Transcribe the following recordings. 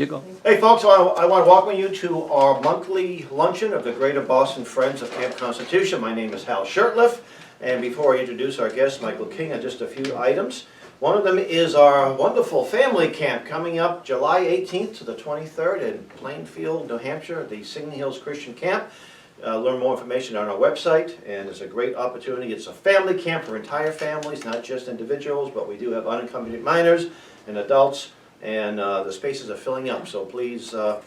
You go. Hey folks, I want to welcome you to our monthly luncheon of the Greater Boston Friends of Camp Constitution. My name is Hal Shurtleff, and before I introduce our guest, Michael King, just a few items. One of them is our wonderful family camp coming up July 18th to the 23rd in Plainfield, New Hampshire, the Singing Hills Christian Camp. Learn more information on our website, and it's a great opportunity. It's a family camp for entire families, not just individuals, but we do have unaccompanied minors and adults, and the spaces are filling up, so please, and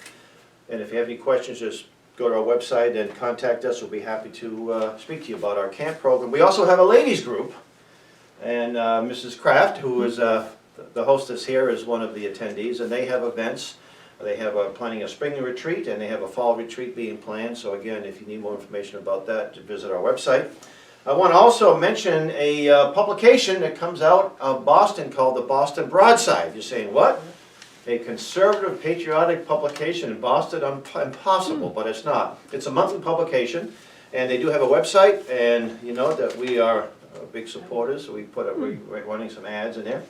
if you have any questions, just go to our website and contact us. We'll be happy to speak to you about our camp program. We also have a ladies group, and Mrs. Kraft, who is the hostess here, is one of the attendees, and they have events. They have planning a spring retreat, and they have a fall retreat being planned. So again, if you need more information about that, visit our website. I want to also mention a publication that comes out of Boston called the Boston Broadside. You're saying, what? A conservative, patriotic publication in Boston? Impossible, but it's not. It's a monthly publication, and they do have a website, and you know that we are big supporters, so we're running some ads in there.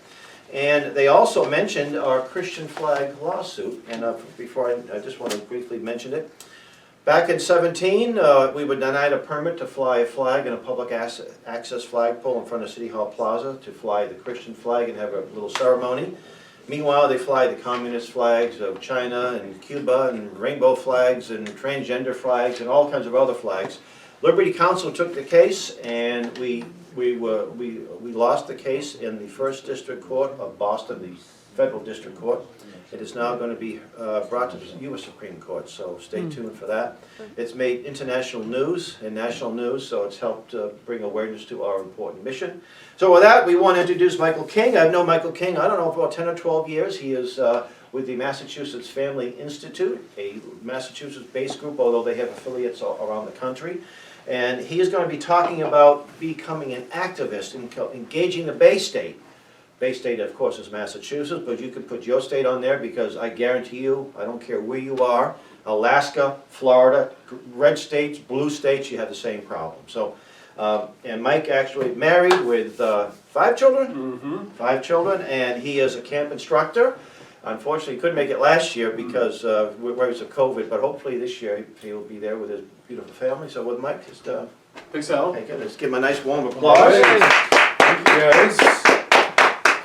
And they also mentioned our Christian flag lawsuit, and before I just want to briefly mention it. Back in 2017, we were denied a permit to fly a flag in a public access flagpole in front of City Hall Plaza to fly the Christian flag and have a little ceremony. Meanwhile, they fly the communist flags of China and Cuba and rainbow flags and transgender flags and all kinds of other flags. Liberty Counsel took the case, and we lost the case in the First District Court of Boston, the Federal District Court. It is now going to be brought to the U.S. Supreme Court, so stay tuned for that. It's made international news and national news, so it's helped bring awareness to our important mission. So with that, we want to introduce Michael King. I've known Michael King, I don't know, for about 10 or 12 years. He is with the Massachusetts Family Institute, a Massachusetts-based group, although they have affiliates around the country. And he is going to be talking about becoming an activist and engaging the Bay State. Bay State, of course, is Massachusetts, but you can put your state on there because I guarantee you, I don't care where you are, Alaska, Florida, red states, blue states, you have the same problem. So, and Mike actually married with 5 children? Mm-hmm. 5 children, and he is a camp instructor. Unfortunately, he couldn't make it last year because worries of COVID, but hopefully this year he'll be there with his beautiful family. So with Mike, just thanks, Al. Let's give him a nice warm applause. Thank you, guys.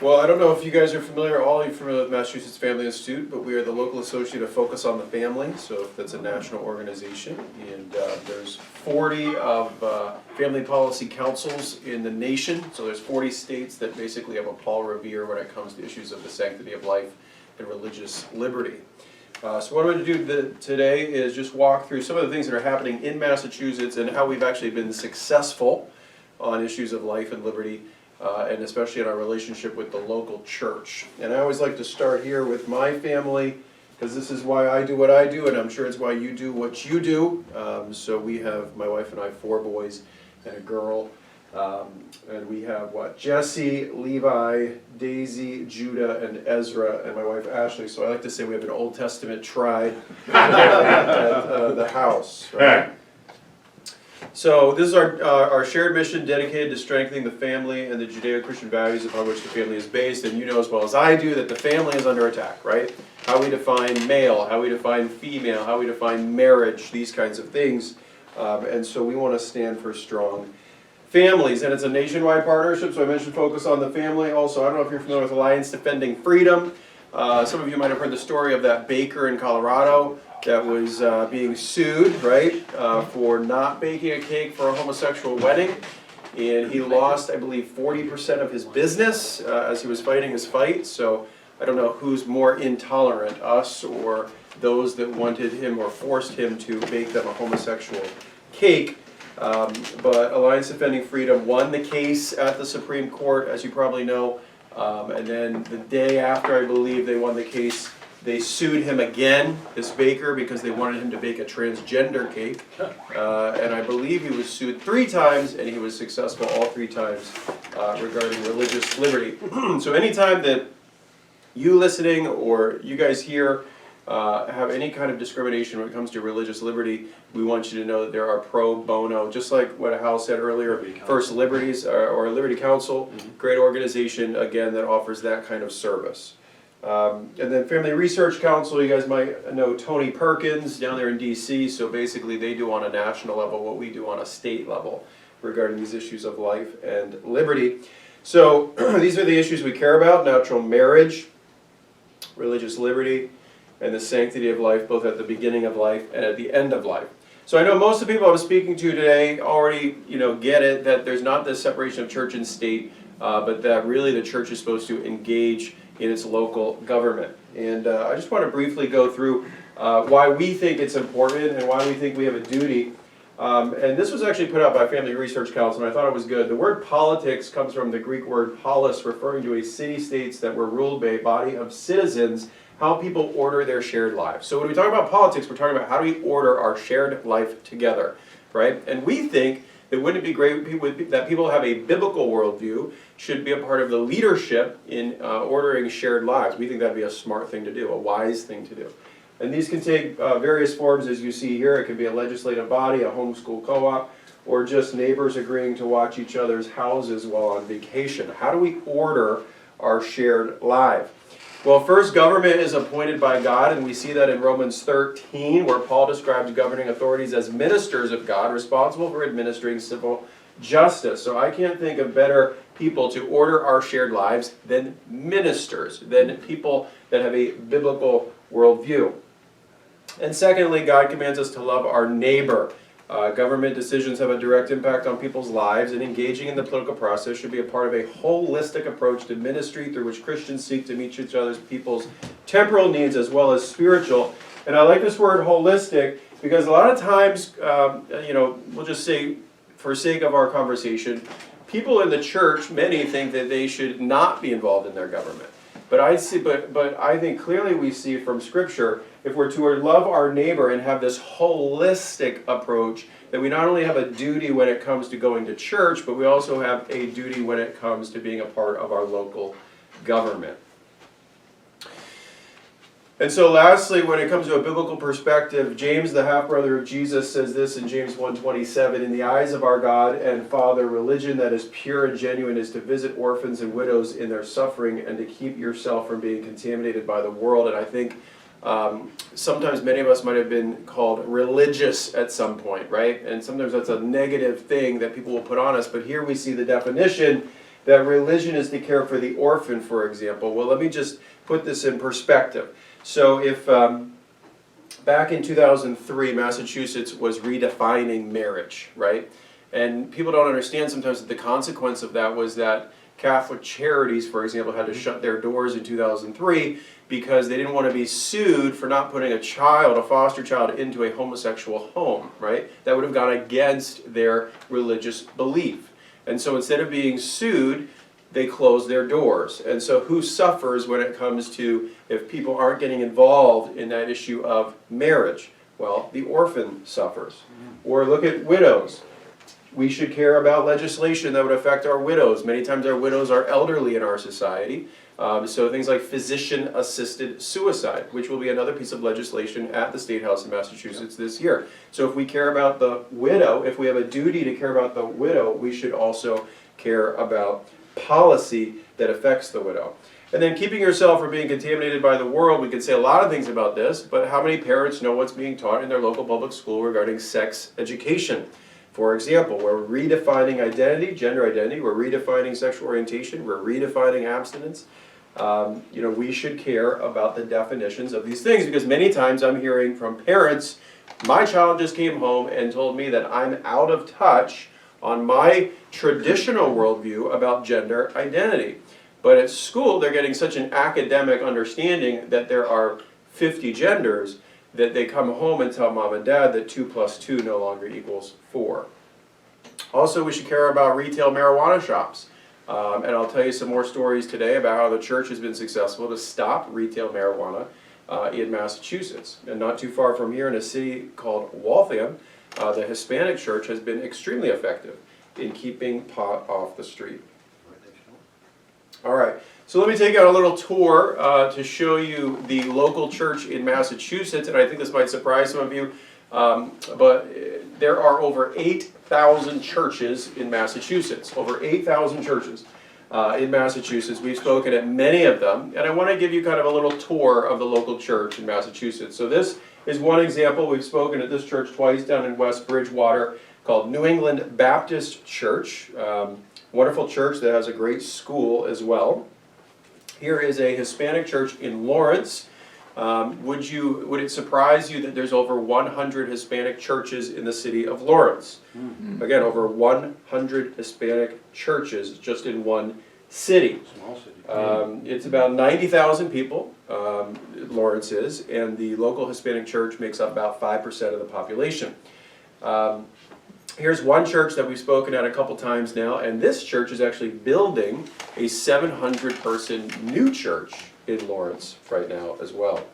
Well, I don't know if you guys are familiar, all of you familiar with Massachusetts Family Institute, but we are the local associate of Focus on the Family, so that's a national organization, and there's 40 of family policy councils in the nation, so there's 40 states that basically have a Paul Revere when it comes to issues of the sanctity of life and religious liberty. So what I'm going to do today is just walk through some of the things that are happening in Massachusetts and how we've actually been successful on issues of life and liberty, and especially in our relationship with the local church. And I always like to start here with my family, because this is why I do what I do, and I'm sure it's why you do what you do. So we have, my wife and I, 4 boys and a girl. And we have Jesse, Levi, Daisy, Judah, and Ezra, and my wife Ashley. So I like to say we have an Old Testament tribe at the house. Right? So this is our shared mission dedicated to strengthening the family and the Judeo-Christian values upon which the family is based. And you know as well as I do that the family is under attack, right? How we define male, how we define female, how we define marriage, these kinds of things. And so we want to stand for strong families, and it's a nationwide partnership, so I mentioned Focus on the Family. Also, I don't know if you're familiar with Alliance Defending Freedom. Some of you might have heard the story of that baker in Colorado that was being sued, right, for not baking a cake for a homosexual wedding. And he lost, I believe, 40% of his business as he was fighting his fight. So I don't know who's more intolerant, us or those that wanted him or forced him to bake them a homosexual cake. But Alliance Defending Freedom won the case at the Supreme Court, as you probably know, and then the day after, I believe, they won the case, they sued him again, this baker, because they wanted him to bake a transgender cake, and I believe he was sued 3 times, and he was successful all 3 times regarding religious liberty. So anytime that you listening or you guys here have any kind of discrimination when it comes to religious liberty, we want you to know that there are pro bono, just like what Hal said earlier, First Liberties or Liberty Council, great organization, again, that offers that kind of service. And then Family Research Council, you guys might know Tony Perkins down there in DC. So basically they do on a national level what we do on a state level regarding these issues of life and liberty. So these are the issues we care about: natural marriage, religious liberty, and the sanctity of life, both at the beginning of life and at the end of life. So I know most of the people I'm speaking to today already, get it, that there's not this separation of church and state, but that really the church is supposed to engage in its local government. And I just want to briefly go through why we think it's important and why we think we have a duty. And this was actually put out by Family Research Council, and I thought it was good. The word politics comes from the Greek word polis, referring to a city-states that were ruled by a body of citizens, how people order their shared lives. So when we talk about politics, we're talking about how do we order our shared life together, right? And we think that wouldn't it be great that people have a biblical worldview should be a part of the leadership in ordering shared lives. We think that'd be a smart thing to do, a wise thing to do. And these can take various forms, as you see here. It could be a legislative body, a homeschool co-op, or just neighbors agreeing to watch each other's houses while on vacation. How do we order our shared life? Well, first, government is appointed by God, and we see that in Romans 13, where Paul describes governing authorities as ministers of God, responsible for administering civil justice. So I can't think of better people to order our shared lives than ministers, than people that have a biblical worldview. And secondly, God commands us to love our neighbor. Government decisions have a direct impact on people's lives, and engaging in the political process should be a part of a holistic approach to ministry through which Christians seek to meet each other's people's temporal needs as well as spiritual. And I like this word holistic because a lot of times, we'll just say, for sake of our conversation, people in the church, many think that they should not be involved in their government. But I think clearly we see from Scripture, if we're to love our neighbor and have this holistic approach, that we not only have a duty when it comes to going to church, but we also have a duty when it comes to being a part of our local government. And so lastly, when it comes to a biblical perspective, James, the half-brother of Jesus, says this in James 1:27, "In the eyes of our God and Father, religion that is pure and genuine is to visit orphans and widows in their suffering and to keep yourself from being contaminated by the world." And I think sometimes many of us might have been called religious at some point, right? And sometimes that's a negative thing that people will put on us. But here we see the definition that religion is to care for the orphan, for example. Well, let me just put this in perspective. So if back in 2003, Massachusetts was redefining marriage, right? And people don't understand sometimes that the consequence of that was that Catholic charities, for example, had to shut their doors in 2003 because they didn't want to be sued for not putting a foster child, into a homosexual home, right? That would have gone against their religious belief. And so instead of being sued, they closed their doors. And so who suffers when it comes to if people aren't getting involved in that issue of marriage? Well, the orphan suffers. Or look at widows. We should care about legislation that would affect our widows. Many times our widows are elderly in our society. So things like physician-assisted suicide, which will be another piece of legislation at the State House in Massachusetts this year. So if we care about the widow, if we have a duty to care about the widow, we should also care about policy that affects the widow. And then keeping yourself from being contaminated by the world, we could say a lot of things about this, but how many parents know what's being taught in their local public school regarding sex education? For example, we're redefining identity, gender identity, we're redefining sexual orientation, we're redefining abstinence. We should care about the definitions of these things because many times I'm hearing from parents, my child just came home and told me that I'm out of touch on my traditional worldview about gender identity. But at school, they're getting such an academic understanding that there are 50 genders that they come home and tell mom and dad that 2 plus 2 no longer equals 4. Also, we should care about retail marijuana shops. And I'll tell you some more stories today about how the church has been successful to stop retail marijuana in Massachusetts. And not too far from here in a city called Waltham, the Hispanic church has been extremely effective in keeping pot off the street. All right, so let me take you on a little tour to show you the local church in Massachusetts, and I think this might surprise some of you, but there are over 8,000 churches in Massachusetts, over 8,000 churches. in Massachusetts. We've spoken at many of them, and I want to give you kind of a little tour of the local church in Massachusetts. So this is one example. We've spoken at this church twice down in West Bridgewater, called New England Baptist Church. Wonderful church that has a great school as well. Here is a Hispanic church in Lawrence. Would it surprise you that there's over 100 Hispanic churches in the city of Lawrence? Mm-hmm. Again, over 100 Hispanic churches just in one city. Small city. It's about 90,000 people, Lawrence is, and the local Hispanic church makes up about 5% of the population. Here's one church that we've spoken at a couple times now, and this church is actually building a 700-person new church in Lawrence right now as well.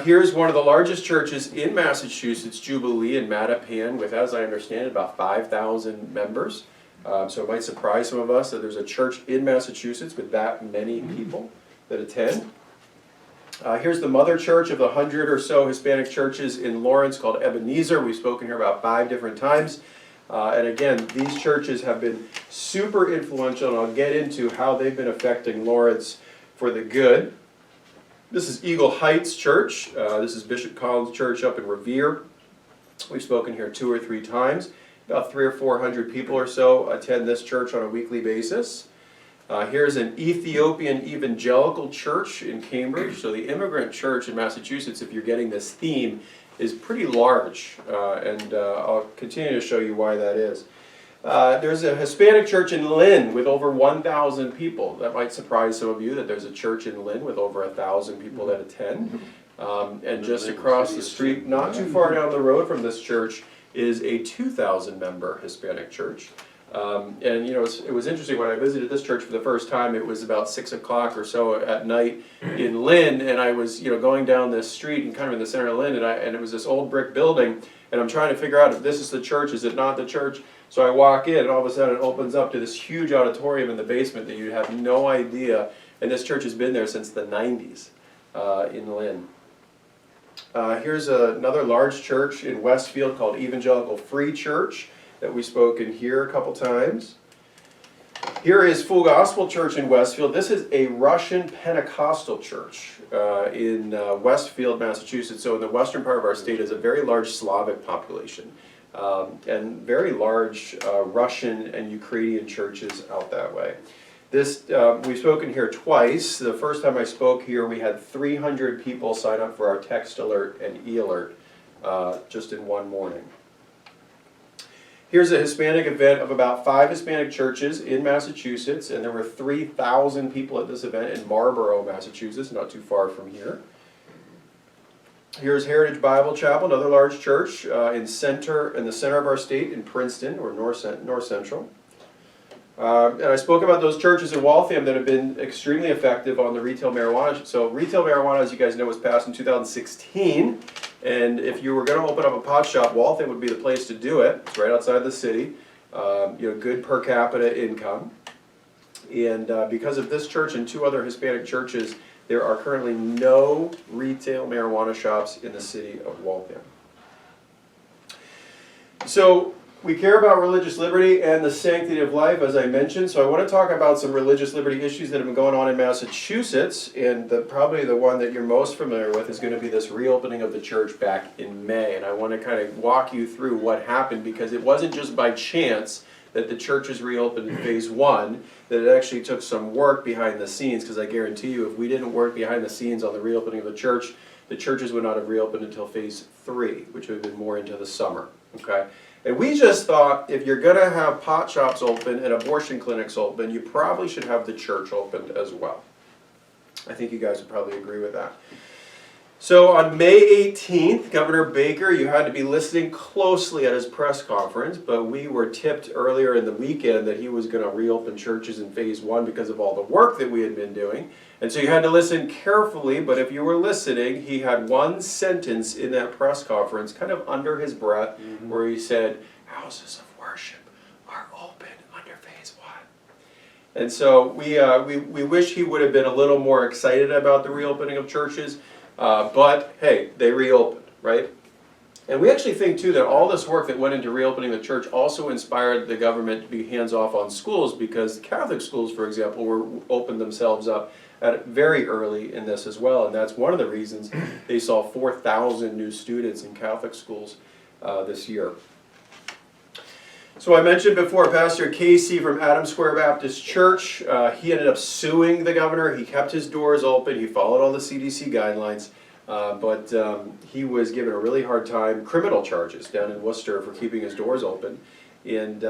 Here's one of the largest churches in Massachusetts, Jubilee in Mattapan, with, as I understand, about 5,000 members. So it might surprise some of us that there's a church in Massachusetts with that many people that attend. Here's the mother church of the 100 or so Hispanic churches in Lawrence called Ebenezer. We've spoken here about 5 different times. And again, these churches have been super influential, and I'll get into how they've been affecting Lawrence for the good. This is Eagle Heights Church. This is Bishop Collins Church up in Revere. We've spoken here 2 or 3 times. About 300 or 400 people or so attend this church on a weekly basis. Here's an Ethiopian Evangelical church in Cambridge. So the Immigrant church in Massachusetts, if you're getting this theme, is pretty large. And I'll continue to show you why that is. There's a Hispanic church in Lynn with over 1,000 people. That might surprise some of you that there's a church in Lynn with over 1,000 people that attend. And just across the street, not too far down the road from this church, is a 2,000-member Hispanic church. And you know, it was interesting when I visited this church for the first time. It was about 6 o'clock or so at night in Lynn, and I was going down this street and kind of in the center of Lynn, and it was this old brick building, and I'm trying to figure out if this is the church, is it not the church? So I walk in, and all of a sudden it opens up to this huge auditorium in the basement that you have no idea, and this church has been there since the 90s in Lynn. Here's another large church in Westfield called Evangelical Free Church that we've spoken here a couple times. Here is Full Gospel Church in Westfield. This is a Russian Pentecostal church in Westfield, Massachusetts. So in the western part of our state is a very large Slavic population and very large Russian and Ukrainian churches out that way. This, we've spoken here twice. The first time I spoke here, we had 300 people sign up for our text alert and e-alert just in one morning. Here's a Hispanic event of about 5 Hispanic churches in Massachusetts, and there were 3,000 people at this event in Marlborough, Massachusetts, not too far from here. Here's Heritage Bible Chapel, another large church in the center of our state in Princeton, or North Central. And I spoke about those churches in Waltham that have been extremely effective on the retail marijuana. So retail marijuana, as you guys know, was passed in 2016. And if you were going to open up a pot shop, Waltham would be the place to do it. It's right outside the city. Good per capita income. And because of this church and 2 other Hispanic churches, there are currently no retail marijuana shops in the city of Waltham. So we care about religious liberty and the sanctity of life, as I mentioned. So I want to talk about some religious liberty issues that have been going on in Massachusetts. And probably the one that you're most familiar with is going to be this reopening of the church back in May. And I want to kind of walk you through what happened, because it wasn't just by chance that the churches reopened in phase 1, that it actually took some work behind the scenes, because I guarantee you if we didn't work behind the scenes on the reopening of the churches would not have reopened until phase 3, which would have been more into the summer. Okay? And we just thought if you're going to have pot shops open and abortion clinics open, you probably should have the church opened as well. I think you guys would probably agree with that. So on May 18th, Governor Baker, you had to be listening closely at his press conference, but we were tipped earlier in the weekend that he was going to reopen churches in phase 1 because of all the work that we had been doing. And so you had to listen carefully, but if you were listening, he had one sentence in that press conference, kind of under his breath, where he said, houses of worship are open under phase 1. And so we wish he would have been a little more excited about the reopening of churches, but hey, they reopened, right? And we actually think too that all this work that went into reopening the church also inspired the government to be hands-off on schools, because Catholic schools, for example, were opened themselves up very early in this as well, and that's one of the reasons they saw 4,000 new students in Catholic schools this year. So I mentioned before, Pastor Casey from Adams Square Baptist Church, he ended up suing the governor. He kept his doors open, he followed all the CDC guidelines, but he was given a really hard time, criminal charges down in Worcester for keeping his doors open. And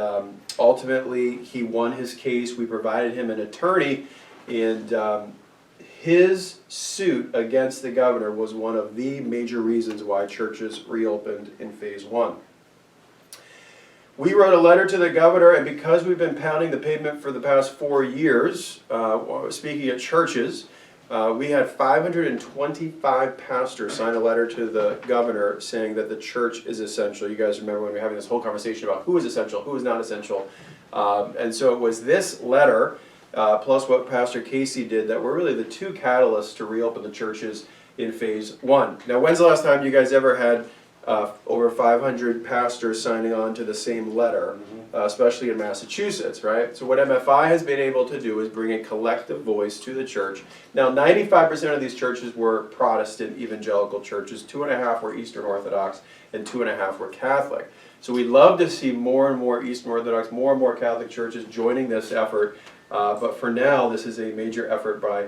ultimately, he won his case. We provided him an attorney, and his suit against the governor was one of the major reasons why churches reopened in phase 1. We wrote a letter to the governor, and because we've been pounding the pavement for the past 4 years, speaking at churches, we had 525 pastors sign a letter to the governor saying that the church is essential. You guys remember when we were having this whole conversation about who is essential, who is not essential. And so it was this letter, plus what Pastor Casey did, that were really the two catalysts to reopen the churches in phase 1. Now, when's the last time you guys ever had over 500 pastors signing on to the same letter, especially in Massachusetts, right? So what MFI has been able to do is bring a collective voice to the church. Now, 95% of these churches were Protestant evangelical churches, 2.5 were Eastern Orthodox, and 2.5 were Catholic. So we'd love to see more and more Eastern Orthodox, more and more Catholic churches joining this effort, but for now, this is a major effort by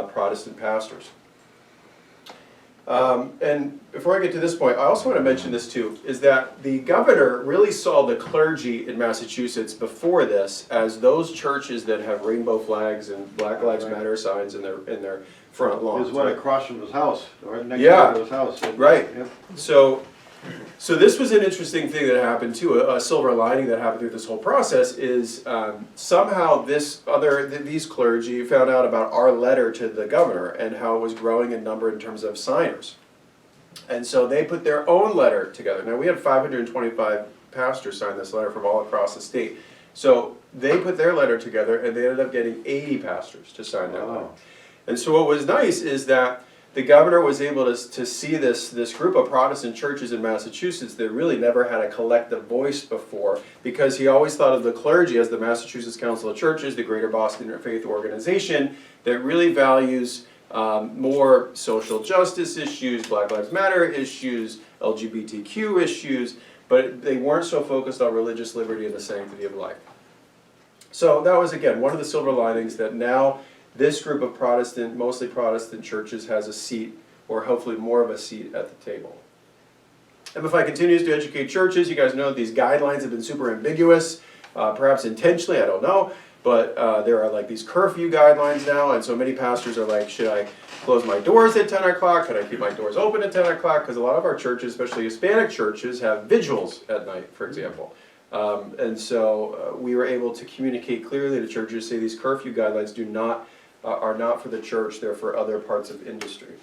Protestant pastors. And before I get to this point, I also want to mention this too, is that the governor really saw the clergy in Massachusetts before this as those churches that have rainbow flags and Black Lives Matter signs in their front lawns. It was right across from his house, right next Yeah. to his house. Right. Yep. So this was an interesting thing that happened too. A silver lining that happened through this whole process is somehow these clergy found out about our letter to the governor and how it was growing in number in terms of signers. And so they put their own letter together. Now we had 525 pastors sign this letter from all across the state. So they put their letter together and they ended up getting 80 pastors to sign their letter. And so what was nice is that the governor was able to see this group of Protestant churches in Massachusetts that really never had a collective voice before, because he always thought of the clergy as the Massachusetts Council of Churches, the Greater Boston Interfaith organization that really values more social justice issues, Black Lives Matter issues, LGBTQ issues, but they weren't so focused on religious liberty and the sanctity of life. So that was, again, one of the silver linings, that now this group of Protestant, mostly Protestant churches has a seat, or hopefully more of a seat at the table. MFI continues to educate churches. You guys know these guidelines have been super ambiguous, perhaps intentionally, I don't know, but there are like these curfew guidelines now, and so many pastors are like, should I close my doors at 10 o'clock? Can I keep my doors open at 10 o'clock? Because a lot of our churches, especially Hispanic churches, have vigils at night, for example. And so we were able to communicate clearly to churches, say these curfew guidelines are not for the church, they're for other parts of industry.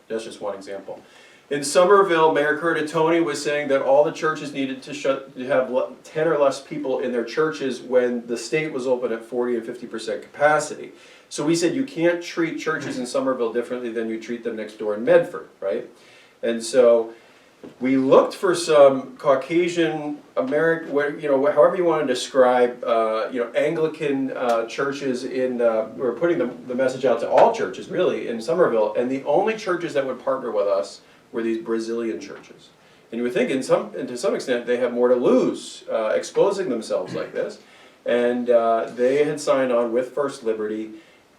That's just one example. In Somerville, Mayor Curtatone was saying that all the churches needed to have 10 or less people in their churches when the state was open at 40 and 50% capacity. So we said you can't treat churches in Somerville differently than you treat them next door in Medford, right? And so we looked for some Caucasian American, however you want to describe, Anglican churches we're putting the message out to all churches really in Somerville, and the only churches that would partner with us were these Brazilian churches. And you would think to some extent they have more to lose exposing themselves like this, and they had signed on with First Liberty,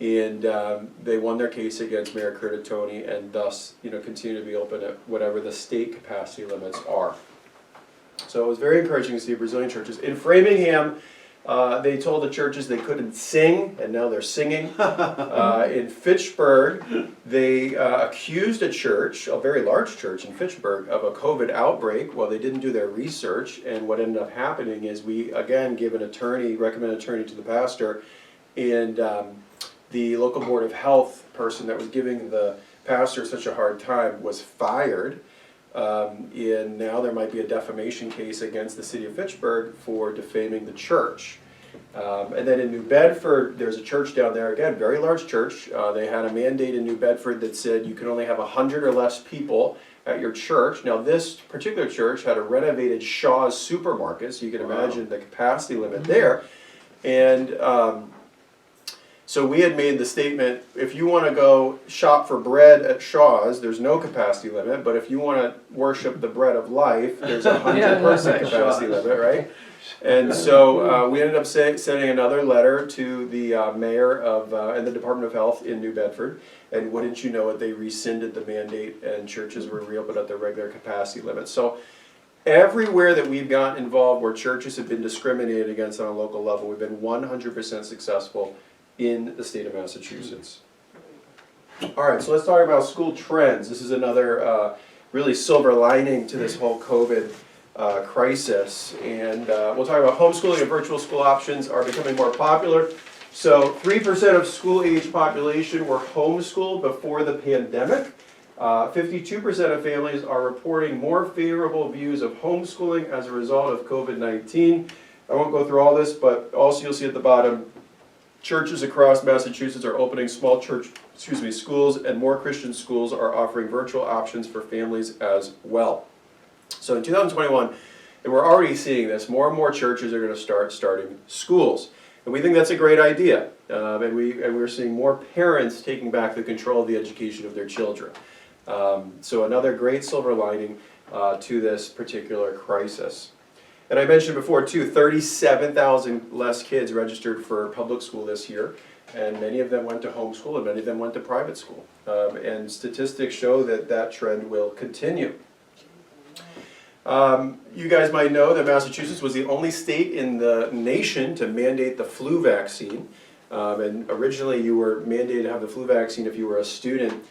and they won their case against Mayor Curtatone, and thus continue to be open at whatever the state capacity limits are. So it was very encouraging to see Brazilian churches. In Framingham, they told the churches they couldn't sing, and now they're singing. In Fitchburg, they accused a church, a very large church in Fitchburg, of a COVID outbreak. Well, they didn't do their research, and what ended up happening is we, again, gave recommend an attorney to the pastor, and the local board of health person that was giving the pastor such a hard time was fired, and now there might be a defamation case against the city of Fitchburg for defaming the church. And then in New Bedford, there's a church down there, again, very large church. They had a mandate in New Bedford that said you can only have 100 or less people at your church. Now this particular church had a renovated Shaw's supermarket, so you can imagine the capacity limit there. And so we had made the statement, if you want to go shop for bread at Shaw's, there's no capacity limit, but if you want to worship the bread of life, there's a 100% capacity limit, right? And so we ended up sending another letter to the mayor of and the Department of Health in New Bedford, and wouldn't you know it, they rescinded the mandate and churches were reopened at their regular capacity limit. So everywhere that we've gotten involved where churches have been discriminated against on a local level, we've been 100% successful in the state of Massachusetts. All right, so let's talk about school trends. This is another really silver lining to this whole COVID crisis. And we'll talk about homeschooling and virtual school options are becoming more popular. So 3% of school-age population were homeschooled before the pandemic. 52% of families are reporting more favorable views of homeschooling as a result of COVID-19. I won't go through all this, but also you'll see at the bottom, churches across Massachusetts are opening small schools, and more Christian schools are offering virtual options for families as well. So in 2021, and we're already seeing this, more and more churches are going to start starting schools. And we think that's a great idea. And we're seeing more parents taking back the control of the education of their children. So another great silver lining to this particular crisis. And I mentioned before too, 37,000 less kids registered for public school this year, and many of them went to homeschool and many of them went to private school. And statistics show that that trend will continue. You guys might know that Massachusetts was the only state in the nation to mandate the flu vaccine. And originally you were mandated to have the flu vaccine if you were a student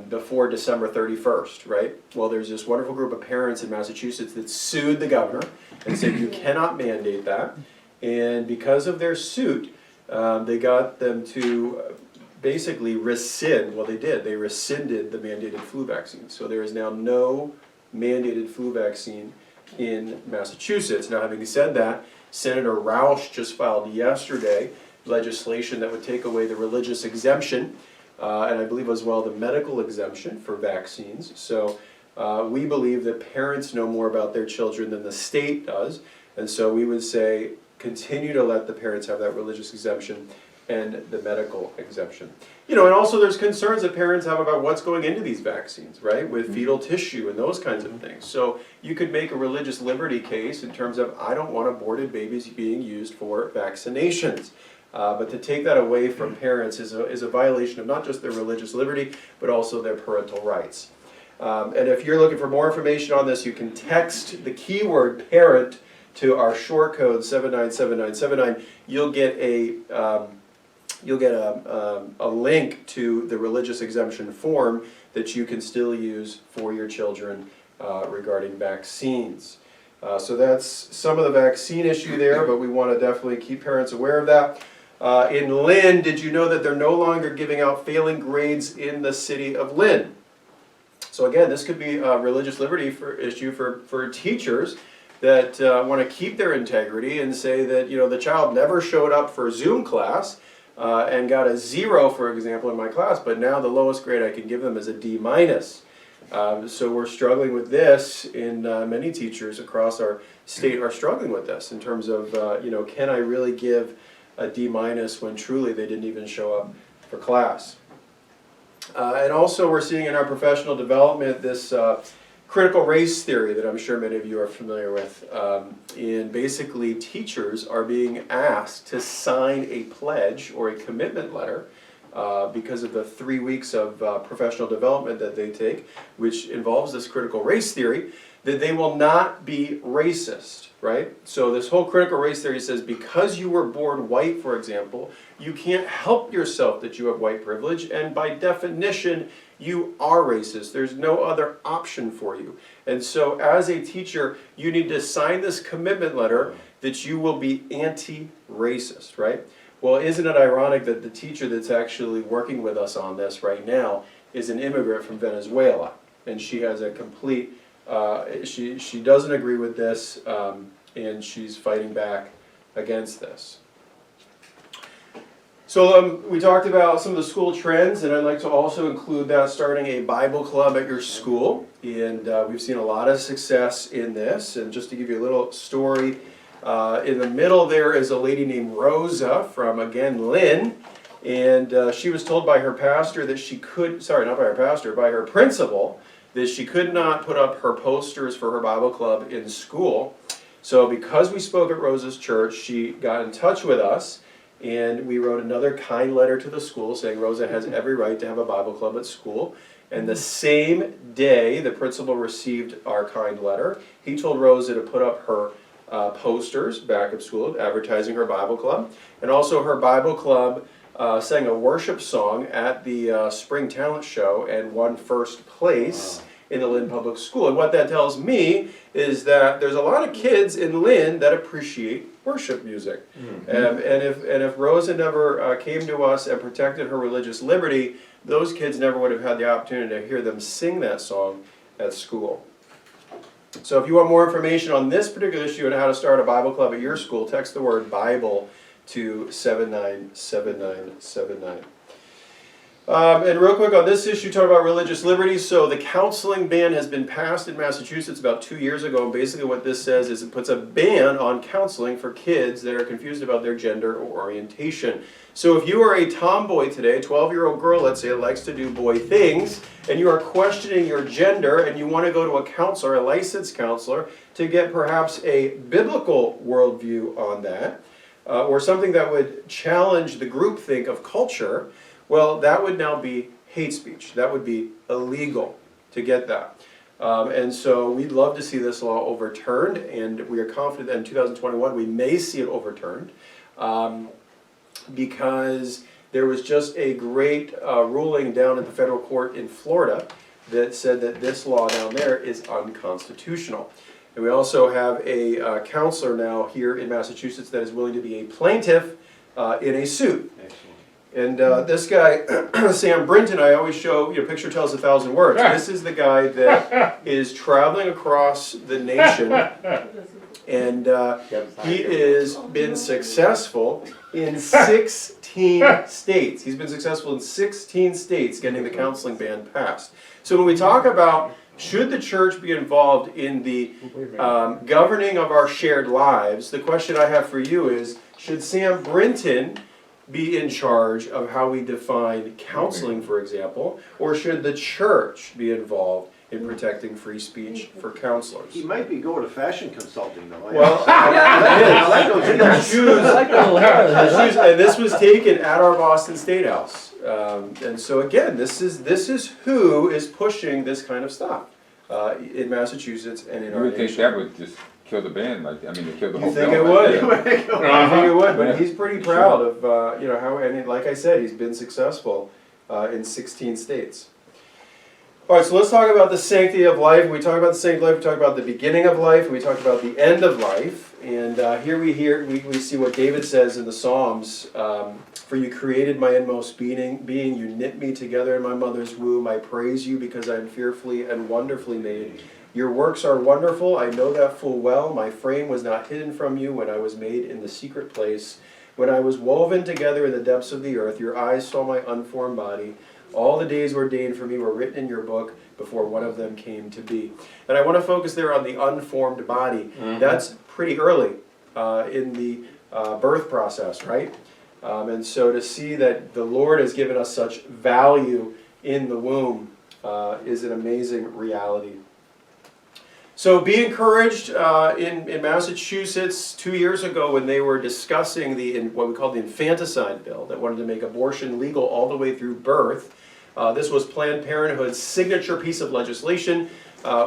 before December 31st, right? Well, there's this wonderful group of parents in Massachusetts that sued the governor and said you cannot mandate that. And because of their suit, they got them to basically rescind, well they did, they rescinded the mandated flu vaccine. So there is now no mandated flu vaccine in Massachusetts. Now having said that, Senator Roush just filed yesterday legislation that would take away the religious exemption and I believe as well the medical exemption for vaccines. So we believe that parents know more about their children than the state does, and so we would say continue to let the parents have that religious exemption and the medical exemption. You know, and also there's concerns that parents have about what's going into these vaccines, right, with fetal tissue and those kinds of things. So you could make a religious liberty case in terms of I don't want aborted babies being used for vaccinations. But to take that away from parents is a violation of not just their religious liberty, but also their parental rights. And if you're looking for more information on this, you can text the keyword parent to our short code 797979. You'll get a link to the religious exemption form that you can still use for your children regarding vaccines. So that's some of the vaccine issue there, but we want to definitely keep parents aware of that. In Lynn, did you know that they're no longer giving out failing grades in the city of Lynn? So again, this could be a religious liberty issue for teachers that want to keep their integrity and say that, you know, the child never showed up for Zoom class and got a 0, for example, in my class, but now the lowest grade I can give them is a D-. So we're struggling with this, and many teachers across our state are struggling with this in terms of, you know, can I really give a D- when truly they didn't even show up for class. And also we're seeing in our professional development this critical race theory that I'm sure many of you are familiar with. And basically teachers are being asked to sign a pledge or a commitment letter because of the 3 weeks of professional development that they take, which involves this critical race theory, that they will not be racist, right? So this whole critical race theory says because you were born white, for example, you can't help yourself that you have white privilege, and by definition, you are racist. There's no other option for you. And so as a teacher, you need to sign this commitment letter that you will be anti-racist, right? Well, isn't it ironic that the teacher that's actually working with us on this right now is an immigrant from Venezuela, and she has a complete she doesn't agree with this, and she's fighting back against this. So we talked about some of the school trends, and I'd like to also include that starting a Bible club at your school. And we've seen a lot of success in this. And just to give you a little story, in the middle there is a lady named Rosa from, again, Lynn. And she was told by her pastor that she could, sorry, not by her pastor, by her principal, that she could not put up her posters for her Bible club in school. So because we spoke at Rosa's church, she got in touch with us, and we wrote another kind letter to the school saying Rosa has every right to have a Bible club at school. And the same day the principal received our kind letter, he told Rosa to put up her posters back at school advertising her Bible club. And also her Bible club sang a worship song at the Spring Talent Show and won first place in the Lynn Public School. And what that tells me is that there's a lot of kids in Lynn that appreciate worship music. And if Rosa never came to us and protected her religious liberty, those kids never would have had the opportunity to hear them sing that song at school. So if you want more information on this particular issue and how to start a Bible club at your school, text the word Bible to 797979. And real quick on this issue, talk about religious liberty. So the counseling ban has been passed in Massachusetts about 2 years ago. And basically what this says is it puts a ban on counseling for kids that are confused about their gender or orientation. So if you are a tomboy today, a 12-year-old girl, let's say, that likes to do boy things, and you are questioning your gender and you want to go to a counselor, a licensed counselor, to get perhaps a biblical worldview on that, or something that would challenge the groupthink of culture, well, that would now be hate speech. That would be illegal to get that. And so we'd love to see this law overturned, and we are confident that in 2021 we may see it overturned, because there was just a great ruling down at the federal court in Florida that said that this law down there is unconstitutional. And we also have a counselor now here in Massachusetts that is willing to be a plaintiff in a suit. Excellent. And this guy, Sam Brinton, I always show, picture tells 1,000 words. This is the guy that is traveling across the nation, and he has been successful in 16 states. He's been successful in 16 states getting the counseling ban passed. So when we talk about should the church be involved in the governing of our shared lives, the question I have for you is, should Sam Brinton be in charge of how we define counseling, for example, or should the church be involved in protecting free speech for counselors? He might be going to fashion consulting, though. Well, I like those shoes, and this was taken at our Boston State House. And so again, this is who is pushing this kind of stuff in Massachusetts and in our nation. You would think that would just kill the band, to kill the whole You think bill. it would? Yeah. I think it would, but he's pretty proud of how, and like I said, he's been successful in 16 states. All right, so let's talk about the sanctity of life. We talk about the sanctity of life. We talk about the beginning of life. And we talk about the end of life. And here we see what David says in the Psalms. For you created my inmost being. You knit me together in my mother's womb. I praise you because I am fearfully and wonderfully made. Your works are wonderful. I know that full well. My frame was not hidden from you when I was made in the secret place. When I was woven together in the depths of the earth, your eyes saw my unformed body. All the days ordained for me were written in your book before one of them came to be. And I want to focus there on the unformed body. That's pretty early in the birth process, right? And so to see that the Lord has given us such value in the womb is an amazing reality. So be encouraged in Massachusetts 2 years ago when they were discussing what we call the Infanticide Bill that wanted to make abortion legal all the way through birth. This was Planned Parenthood's signature piece of legislation.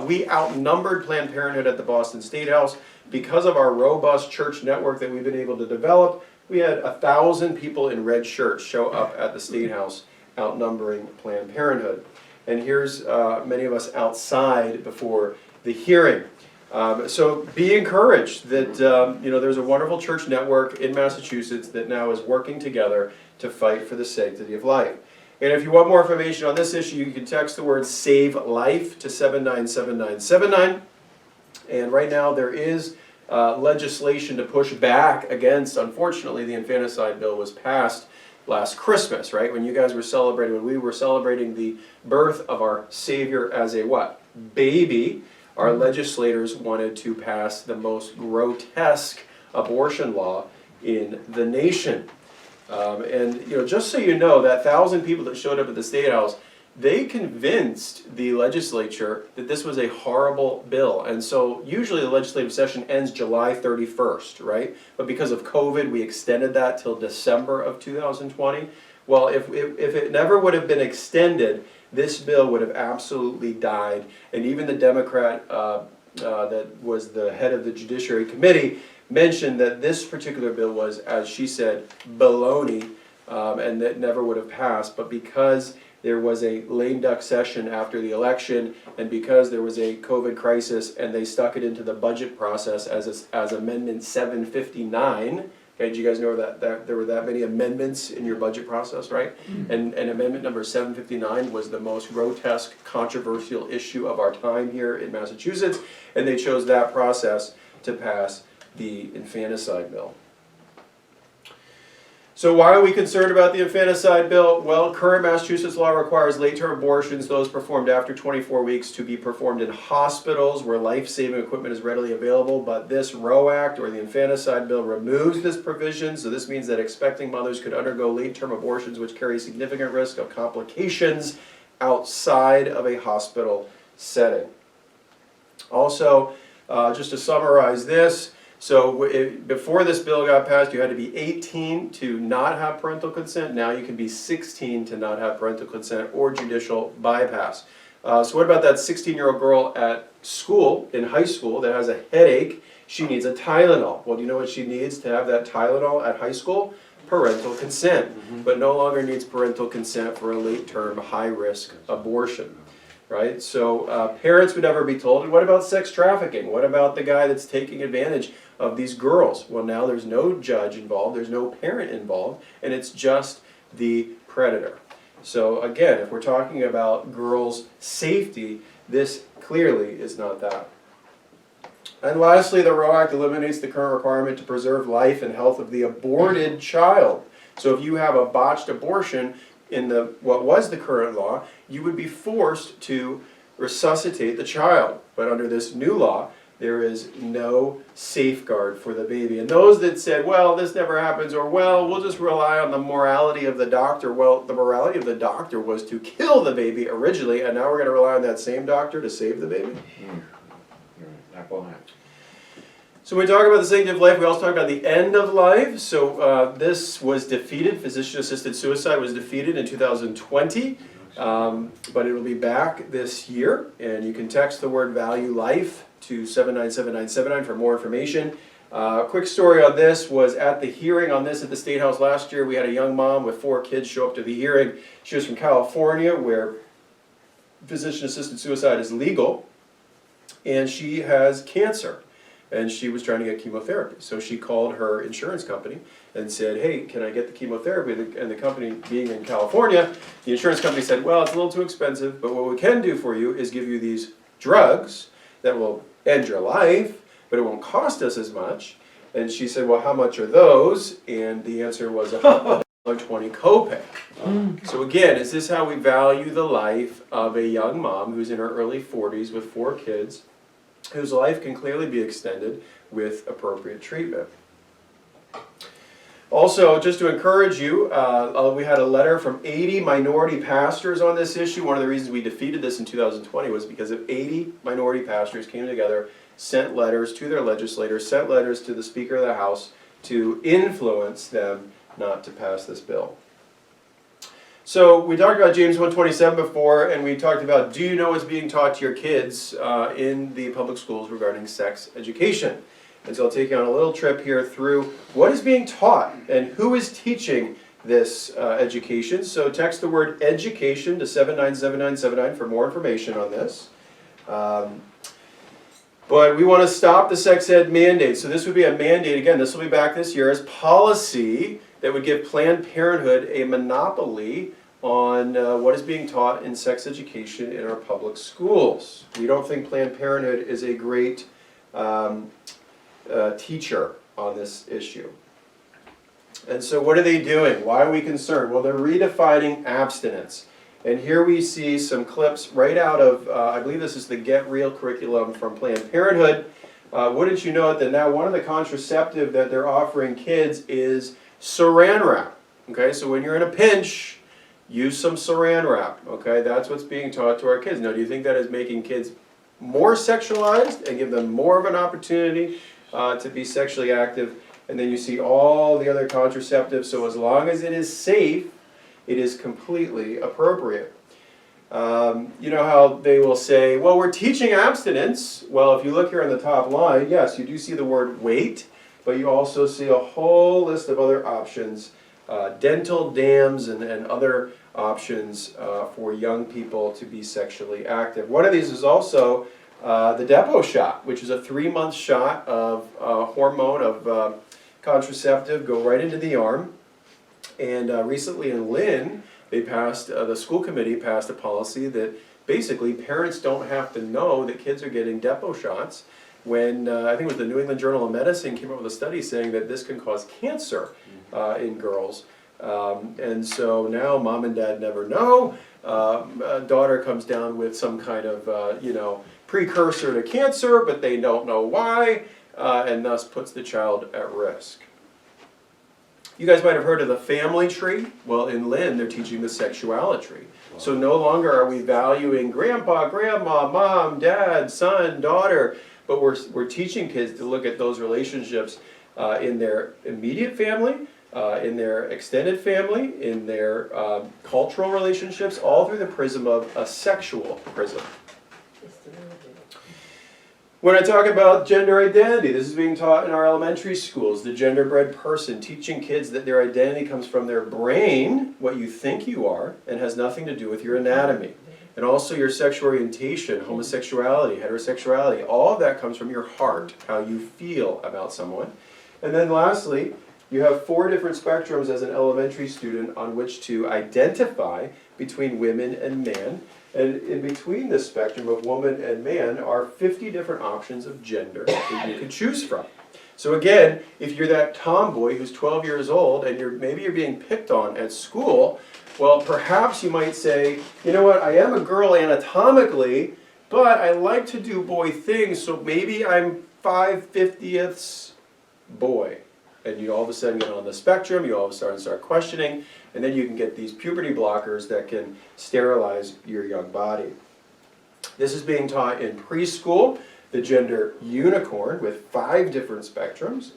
We outnumbered Planned Parenthood at the Boston State House. Because of our robust church network that we've been able to develop, we had 1,000 people in red shirts show up at the State House, outnumbering Planned Parenthood. And here's many of us outside before the hearing. So be encouraged that there's a wonderful church network in Massachusetts that now is working together to fight for the sanctity of life. And if you want more information on this issue, you can text the word SAVE LIFE to 797979. And right now there is legislation to push back against, unfortunately, the Infanticide Bill was passed last Christmas, right? When you guys were celebrating, when we were celebrating the birth of our Savior as a what? Baby. Our legislators wanted to pass the most grotesque abortion law in the nation. And just so you know, that 1,000 people that showed up at the State House, they convinced the legislature that this was a horrible bill. And so usually the legislative session ends July 31st, right? But because of COVID, we extended that till December of 2020. Well, if it never would have been extended, this bill would have absolutely died. And even the Democrat that was the head of the Judiciary Committee mentioned that this particular bill was, as she said, baloney, and that never would have passed. But because there was a lame duck session after the election, and because there was a COVID crisis, and they stuck it into the budget process as Amendment 759. Okay, did you guys know that there were that many amendments in your budget process, right? And amendment number 759 was the most grotesque, controversial issue of our time here in Massachusetts, and they chose that process to pass the Infanticide Bill. So why are we concerned about the Infanticide Bill? Well, current Massachusetts law requires late-term abortions, those performed after 24 weeks, to be performed in hospitals where life-saving equipment is readily available, but this Roe Act, or the Infanticide Bill, removes this provision, so this means that expecting mothers could undergo late-term abortions which carry significant risk of complications outside of a hospital setting. Also, just to summarize this, so before this bill got passed, you had to be 18 to not have parental consent. Now you can be 16 to not have parental consent or judicial bypass. So what about that 16-year-old girl at school, in high school, that has a headache? She needs a Tylenol. Well, do you know what she needs to have that Tylenol at high school? Parental consent, but no longer needs parental consent for a late-term, high-risk abortion. Right? So parents would never be told. And what about sex trafficking? What about the guy that's taking advantage of these girls? Well, now there's no judge involved, there's no parent involved, and it's just the predator. So again, if we're talking about girls' safety, this clearly is not that. And lastly, the Roe Act eliminates the current requirement to preserve life and health of the aborted child. So if you have a botched abortion, in what was the current law, you would be forced to resuscitate the child. But under this new law, there is no safeguard for the baby. And those that said, well, this never happens, or well, we'll just rely on the morality of the doctor. Well, the morality of the doctor was to kill the baby originally, and now we're going to rely on that same doctor to save the baby? That will happen. So when we talk about the sanctity of life, we also talk about the end of life. So this was defeated. Physician-assisted suicide was defeated in 2020, but it will be back this year. And you can text the word value life to 797979 for more information. Quick story on this was at the hearing on this at the State House last year. We had a young mom with 4 kids show up to the hearing. She was from California, where physician-assisted suicide is legal, and she has cancer. And she was trying to get chemotherapy. So she called her insurance company and said, hey, can I get the chemotherapy? And the company, being in California, the insurance company said, well, it's a little too expensive, but what we can do for you is give you these drugs that will end your life, but it won't cost us as much. And she said, well, how much are those? And the answer was $120 copay. So again, is this how we value the life of a young mom who's in her early 40s with 4 kids, whose life can clearly be extended with appropriate treatment? Also, just to encourage you, we had a letter from 80 minority pastors on this issue. One of the reasons we defeated this in 2020 was because of 80 minority pastors came together, sent letters to their legislators, sent letters to the Speaker of the House to influence them not to pass this bill. So we talked about James 1:27 before, and we talked about, do you know what's being taught to your kids in the public schools regarding sex education? And so I'll take you on a little trip here through what is being taught and who is teaching this education. So text the word education to 797979 for more information on this. But we want to stop the sex ed mandate. So this would be a mandate, again, this will be back this year, as policy that would give Planned Parenthood a monopoly on what is being taught in sex education in our public schools. We don't think Planned Parenthood is a great teacher on this issue. And so what are they doing? Why are we concerned? Well, they're redefining abstinence. And here we see some clips right out of, I believe this is the Get Real curriculum from Planned Parenthood. Wouldn't you know that now one of the contraceptive that they're offering kids is Saran wrap. Okay, so when you're in a pinch, use some Saran wrap. Okay, that's what's being taught to our kids. Now, do you think that is making kids more sexualized and give them more of an opportunity to be sexually active? And then you see all the other contraceptives, so as long as it is safe, it is completely appropriate. You know how they will say, well, we're teaching abstinence. Well, if you look here on the top line, yes, you do see the word wait, but you also see a whole list of other options, dental dams and other options for young people to be sexually active. One of these is also the Depo shot, which is a 3-month shot of hormone, of contraceptive, go right into the arm. And recently in Lynn, they passed, the school committee passed a policy that basically parents don't have to know that kids are getting Depo shots when, I think it was the New England Journal of Medicine came up with a study saying that this can cause cancer in girls. And so now mom and dad never know. A daughter comes down with some kind of, precursor to cancer, but they don't know why, and thus puts the child at risk. You guys might have heard of the family tree. Well, in Lynn, they're teaching the sexuality tree. So no longer are we valuing grandpa, grandma, mom, dad, son, daughter, but we're teaching kids to look at those relationships in their immediate family, in their extended family, in their cultural relationships, all through the prism of a sexual prism. When I talk about gender identity, this is being taught in our elementary schools, the genderbread person, teaching kids that their identity comes from their brain, what you think you are, and has nothing to do with your anatomy. And also your sexual orientation, homosexuality, heterosexuality, all of that comes from your heart, how you feel about someone. And then lastly, you have 4 different spectrums as an elementary student on which to identify between women and men. And in between this spectrum of woman and man are 50 different options of gender that you can choose from. So again, if you're that tomboy who's 12 years old and maybe you're being picked on at school, well, perhaps you might say, you know what, I am a girl anatomically, but I like to do boy things, so maybe I'm 5/50ths boy. And you all of a sudden get on the spectrum, you all of a sudden start questioning, and then you can get these puberty blockers that can sterilize your young body. This is being taught in preschool, the gender unicorn with 5 different spectrums.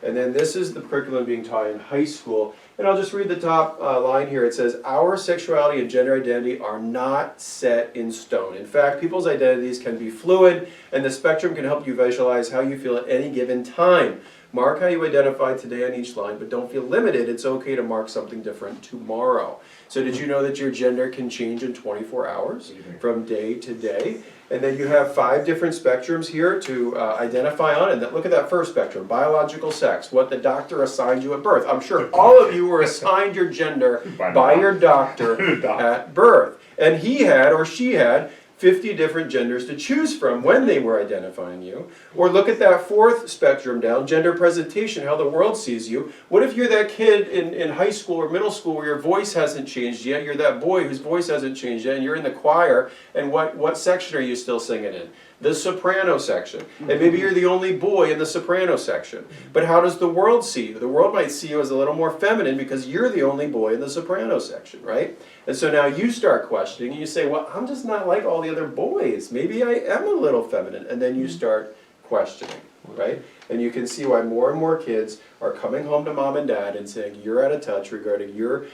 And then this is the curriculum being taught in high school. And I'll just read the top line here. It says, our sexuality and gender identity are not set in stone. In fact, people's identities can be fluid, and the spectrum can help you visualize how you feel at any given time. Mark how you identify today on each line, but don't feel limited. It's okay to mark something different tomorrow. So did you know that your gender can change in 24 hours from day to day? And then you have 5 different spectrums here to identify on. And look at that first spectrum, biological sex, what the doctor assigned you at birth. I'm sure all of you were assigned your gender by your doctor at birth. And he had, or she had, 50 different genders to choose from when they were identifying you. Or look at that 4th spectrum down, gender presentation, how the world sees you. What if you're that kid in high school or middle school where your voice hasn't changed yet? You're that boy whose voice hasn't changed yet, and you're in the choir, and what section are you still singing in? The soprano section. And maybe you're the only boy in the soprano section. But how does the world see you? The world might see you as a little more feminine because you're the only boy in the soprano section, right? And so now you start questioning, and you say, well, I'm just not like all the other boys. Maybe I am a little feminine. And then you start questioning, right? And you can see why more and more kids are coming home to mom and dad and saying, you're out of touch regarding your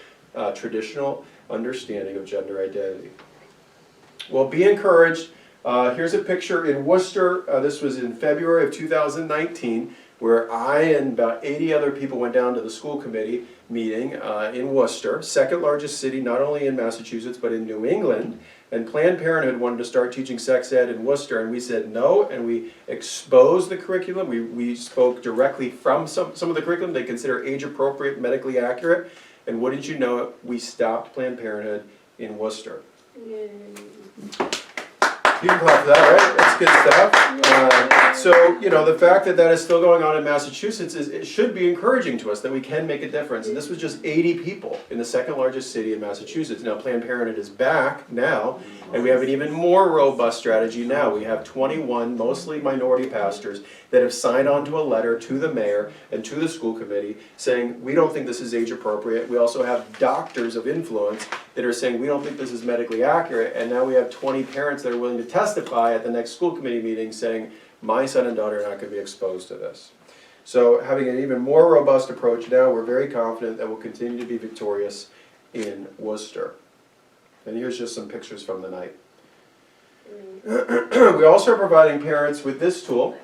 traditional understanding of gender identity. Well, be encouraged. Here's a picture in Worcester. This was in February of 2019, where I and about 80 other people went down to the school committee meeting in Worcester, second largest city not only in Massachusetts but in New England. And Planned Parenthood wanted to start teaching sex ed in Worcester, and we said no, and we exposed the curriculum. We spoke directly from some of the curriculum they consider age appropriate, medically accurate. And what did you know? We stopped Planned Parenthood in Worcester. Yay. You can clap for that, right? That's good stuff. So, you know, the fact that that is still going on in Massachusetts it should be encouraging to us that we can make a difference. And this was just 80 people in the second largest city in Massachusetts. Now, Planned Parenthood is back now, and we have an even more robust strategy now. We have 21 mostly minority pastors that have signed on to a letter to the mayor and to the school committee saying, we don't think this is age appropriate. We also have doctors of influence that are saying, we don't think this is medically accurate. And now we have 20 parents that are willing to testify at the next school committee meeting saying, my son and daughter are not going to be exposed to this. So having an even more robust approach now, we're very confident that we'll continue to be victorious in Worcester. And here's just some pictures from the night. We also are providing parents with this tool.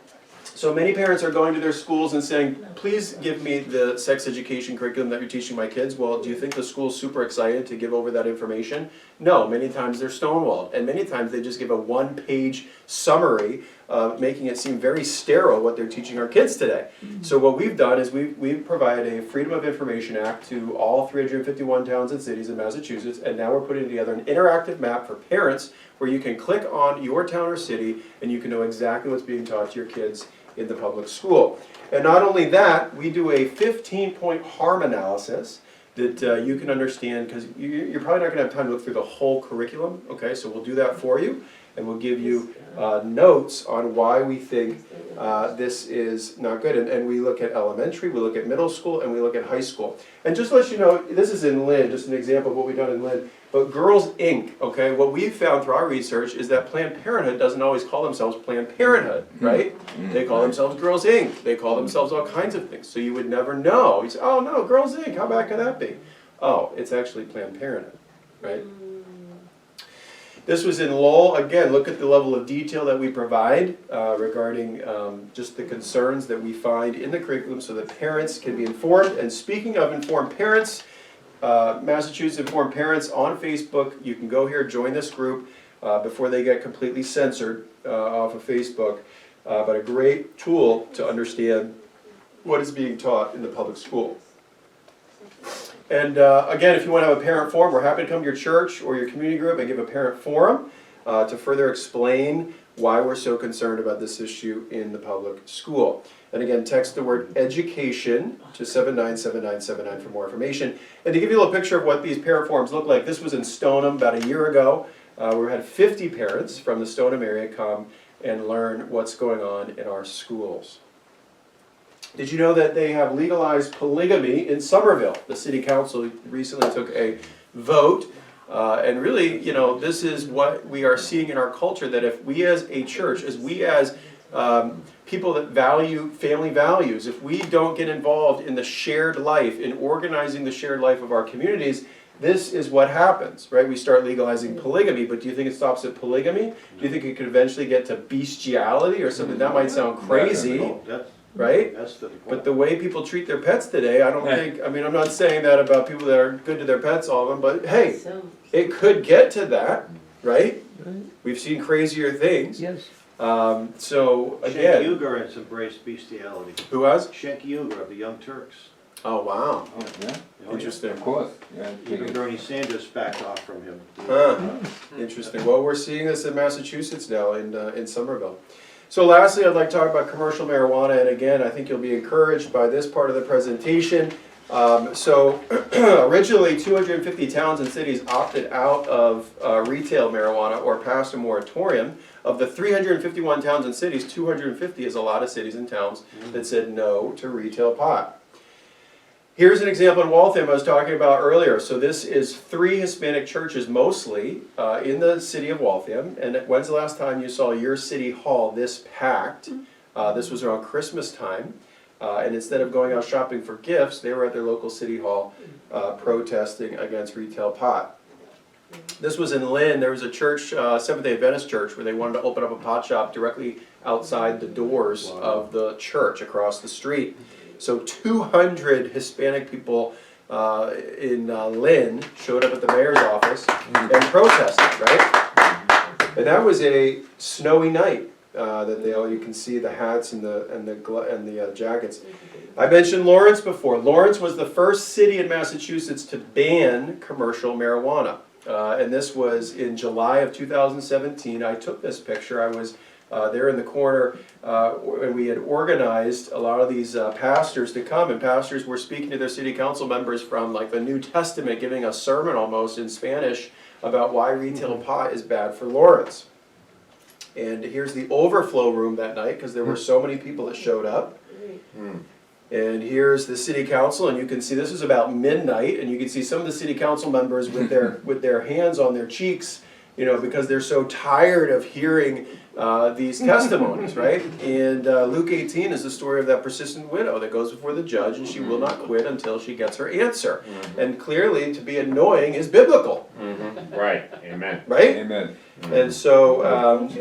So many parents are going to their schools and saying, please give me the sex education curriculum that you're teaching my kids. Well, do you think the school's super excited to give over that information? No, many times they're stonewalled. And many times they just give a one-page summary, making it seem very sterile what they're teaching our kids today. So what we've done is we've provided a Freedom of Information Act to all 351 towns and cities in Massachusetts, and now we're putting together an interactive map for parents where you can click on your town or city and you can know exactly what's being taught to your kids in the public school. And not only that, we do a 15-point harm analysis that you can understand, because you're probably not going to have time to look through the whole curriculum, okay? So we'll do that for you, and we'll give you notes on why we think this is not good. And we look at elementary, we look at middle school, and we look at high school. And just to let you know, this is in Lynn, just an example of what we've done in Lynn. But Girls Inc., okay, what we've found through our research is that Planned Parenthood doesn't always call themselves Planned Parenthood, right? They call themselves Girls Inc., they call themselves all kinds of things, so you would never know. You say, oh no, Girls Inc., how bad could that be? Oh, it's actually Planned Parenthood, right? This was in Lowell. Again, look at the level of detail that we provide regarding just the concerns that we find in the curriculum so that parents can be informed. And speaking of informed parents, Massachusetts Informed Parents on Facebook. You can go here, join this group before they get completely censored off of Facebook. But a great tool to understand what is being taught in the public school. And again, if you want to have a parent forum, we're happy to come to your church or your community group and give a parent forum to further explain why we're so concerned about this issue in the public school. And again, text the word education to 797979 for more information. And to give you a little picture of what these parent forums look like, this was in Stoneham about a year ago. We had 50 parents from the Stoneham area come and learn what's going on in our schools. Did you know that they have legalized polygamy in Somerville? The city council recently took a vote. And really, you know, this is what we are seeing in our culture, that if we as a church, as we as people that value family values, if we don't get involved in the shared life, in organizing the shared life of our communities, this is what happens, right? We start legalizing polygamy, but do you think it stops at polygamy? Do you think it could eventually get to bestiality or something? That might sound crazy, right? But the way people treat their pets today, I don't think, I mean, I'm not saying that about people that are good to their pets, all of them, but hey, it could get to that, right? We've seen crazier things. Yes. So again, Schenk Uygur has embraced bestiality. who has? Schenk Uygur of the Young Turks. Oh wow, Oh, yeah, interesting. of course, yeah. Even Bernie Sanders backed off from him. Interesting. Well, we're seeing this in Massachusetts now, in Somerville. So lastly, I'd like to talk about commercial marijuana, and again, I think you'll be encouraged by this part of the presentation. Originally 250 towns and cities opted out of retail marijuana or passed a moratorium. Of the 351 towns and cities, 250 is a lot of cities and towns that said no to retail pot. Here's an example in Waltham I was talking about earlier. So this is 3 Hispanic churches mostly in the city of Waltham. And when's the last time you saw your city hall this packed? This was around Christmas time. And instead of going out shopping for gifts, they were at their local city hall protesting against retail pot. This was in Lynn. There was a church, Seventh-day Adventist church, where they wanted to open up a pot shop directly outside the doors of the church across the street. So 200 Hispanic people in Lynn showed up at the mayor's office and protested, right? And that was a snowy night. That you can see the hats and the jackets. I mentioned Lawrence before. Lawrence was the first city in Massachusetts to ban commercial marijuana. And this was in July of 2017. I took this picture. I was there in the corner, and we had organized a lot of these pastors to come, and pastors were speaking to their city council members from like the New Testament, giving a sermon almost in Spanish about why retail pot is bad for Lawrence. And here's the overflow room that night, because there were so many people that showed up. And here's the city council, and you can see this is about midnight, and you can see some of the city council members with their hands on their cheeks, you know, because they're so tired of hearing these testimonies, right? And Luke 18 is the story of that persistent widow that goes before the judge, and she will not quit until she gets her answer. And clearly, to be annoying is biblical. Right, amen. Right? Amen. And so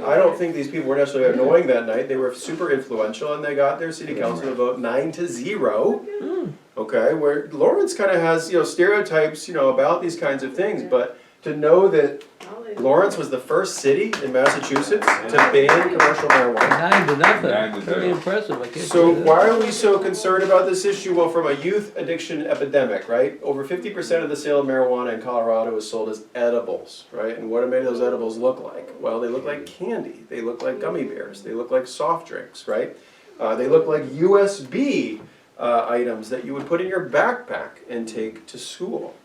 I don't think these people were necessarily annoying that night. They were super influential, and they got their city council to vote 9-0. Okay, where Lawrence kind of has, you know, stereotypes, you know, about these kinds of things, but to know that Lawrence was the first city in Massachusetts to ban commercial marijuana. 9-0. Pretty impressive. I can't So say that. why are we so concerned about this issue? Well, from a youth addiction epidemic, right? Over 50% of the sale of marijuana in Colorado is sold as edibles, right? And what do many of those edibles look like? Well, they look like candy. They look like gummy bears. They look like soft drinks, right? They look like USB items that you would put in your backpack and take to school.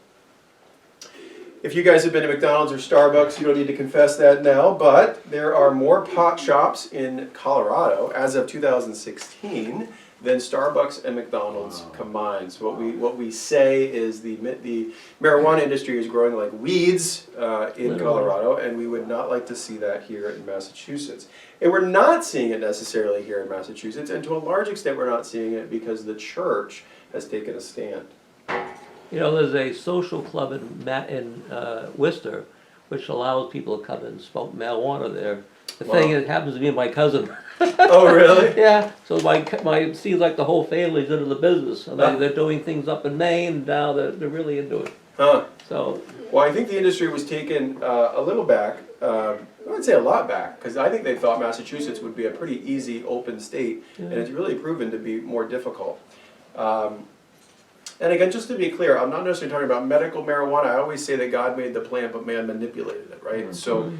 If you guys have been to McDonald's or Starbucks, you don't need to confess that now, but there are more pot shops in Colorado as of 2016 than Starbucks and McDonald's combined. So what we say is the marijuana industry is growing like weeds in Colorado, and we would not like to see that here in Massachusetts. And we're not seeing it necessarily here in Massachusetts, and to a large extent we're not seeing it because the church has taken a stand. You know, there's a social club in Worcester, which allows people to come and smoke marijuana there. The thing is, it happens to be my cousin. Oh, really? Yeah, so my seems like the whole family's into the business. And they're doing things up in Maine, and now they're really into it. Huh. So, Well, I think the industry was taken a little back. I would say a lot back, because I think they thought Massachusetts would be a pretty easy, open state, and it's really proven to be more difficult. And again, just to be clear, I'm not necessarily talking about medical marijuana. I always say that God made the plant, but man manipulated it, right? So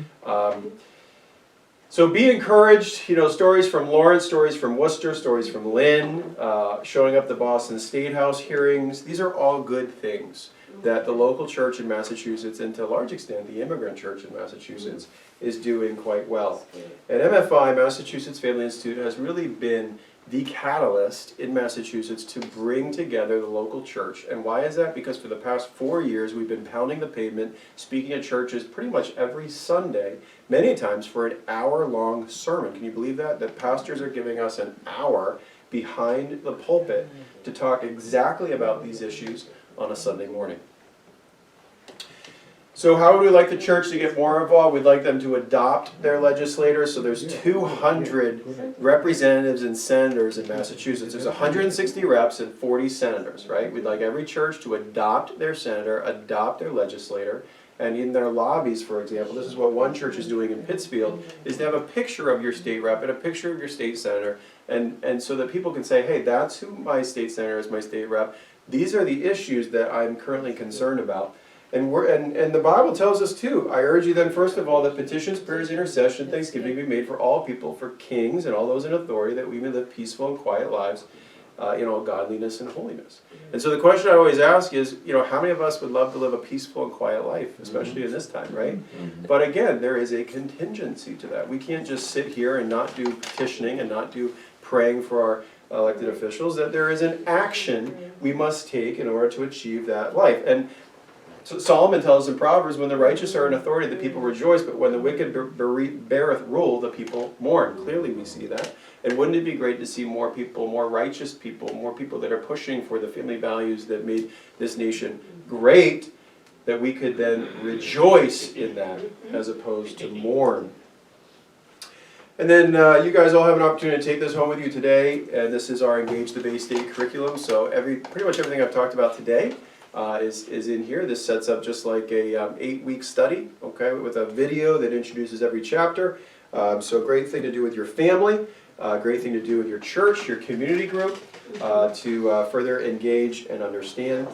be encouraged. You know, stories from Lawrence, stories from Worcester, stories from Lynn, showing up at the Boston State House hearings. These are all good things that the local church in Massachusetts, and to a large extent the Immigrant Church in Massachusetts, is doing quite well. And MFI, Massachusetts Family Institute, has really been the catalyst in Massachusetts to bring together the local church. And why is that? Because for the past 4 years we've been pounding the pavement, speaking at churches pretty much every Sunday, many times for an hour-long sermon. Can you believe that? That pastors are giving us an hour behind the pulpit to talk exactly about these issues on a Sunday morning. So how would we like the church to get more involved? We'd like them to adopt their legislators. So there's 200 representatives and senators in Massachusetts. There's 160 reps and 40 senators, right? We'd like every church to adopt their senator, adopt their legislator, and in their lobbies, for example, this is what one church is doing in Pittsfield, is to have a picture of your state rep and a picture of your state senator, and so that people can say, hey, that's who my state senator is, my state rep. These are the issues that I'm currently concerned about. And the Bible tells us too. I urge you then, first of all, that petitions, prayers, intercession, thanksgiving be made for all people, for kings and all those in authority, that we may live peaceful and quiet lives in all godliness and holiness. And so the question I always ask is, you know, how many of us would love to live a peaceful and quiet life, especially in this time, right? But again, there is a contingency to that. We can't just sit here and not do petitioning and not do praying for our elected officials. That there is an action we must take in order to achieve that life. And so Solomon tells us in Proverbs, when the righteous are in authority, the people rejoice, but when the wicked beareth rule, the people mourn. Clearly we see that. And wouldn't it be great to see more people, more righteous people, more people that are pushing for the family values that made this nation great, that we could then rejoice in that as opposed to mourn. And then you guys all have an opportunity to take this home with you today, and this is our Engage the Bay State curriculum. So pretty much everything I've talked about today is in here. This sets up just like a 8-week study, okay, with a video that introduces every chapter. So a great thing to do with your family, great thing to do with your church, your community group, to further engage and understand.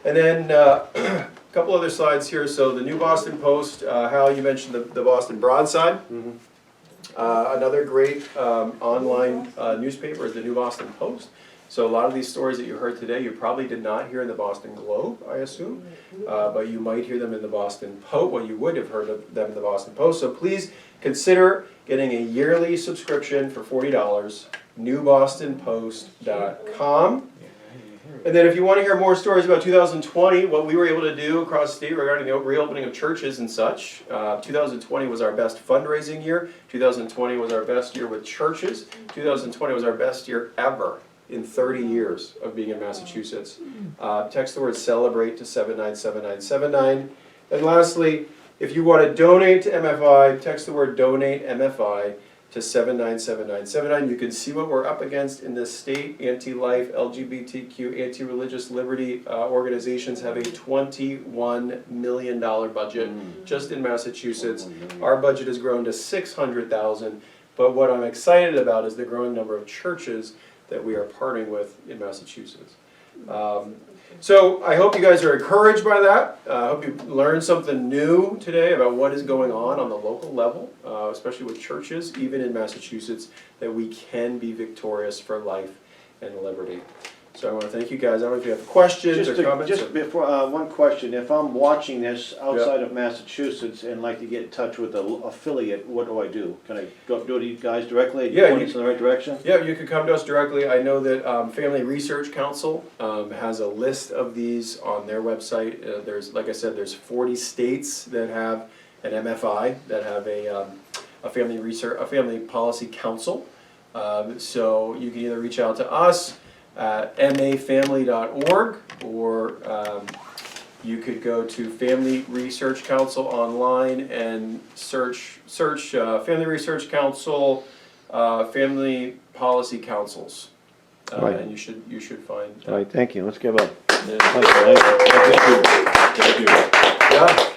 And then a couple other slides here. So the New Boston Post, Hal, you mentioned the Boston Broadside. Another great online newspaper is the New Boston Post. So a lot of these stories that you heard today, you probably did not hear in the Boston Globe, I assume, but you might hear them in the Boston Post. Well, you would have heard of them in the Boston Post. So please consider getting a yearly subscription for $40, newbostonpost.com. And then if you want to hear more stories about 2020, what we were able to do across the state regarding the reopening of churches and such, 2020 was our best fundraising year. 2020 was our best year with churches. 2020 was our best year ever in 30 years of being in Massachusetts. Text the word celebrate to 797979. And lastly, if you want to donate to MFI, text the word donate MFI to 797979. You can see what we're up against in this state. Anti-life, LGBTQ, anti-religious liberty organizations have a $21 million budget just in Massachusetts. Our budget has grown to $600,000, but what I'm excited about is the growing number of churches that we are partnering with in Massachusetts. So I hope you guys are encouraged by that. I hope you learned something new today about what is going on the local level, especially with churches, even in Massachusetts, that we can be victorious for life and liberty. So I want to thank you guys. I don't know if you have questions or comments. Just before, one question. If I'm watching this outside of Massachusetts and like to get in touch with an affiliate, what do I do? Can I go to you guys directly? Yeah, point us in the right direction? Yeah, you can come to us directly. I know that Family Research Council has a list of these on their website. There's, like I said, there's 40 states that have an MFI, that have a family policy council. So you can either reach out to us at mafamily.org, or you could go to Family Research Council online and search Family Research Council, Family Policy Councils, Right. and you should find. All right, thank you. Let's give up. Thank you. Yeah.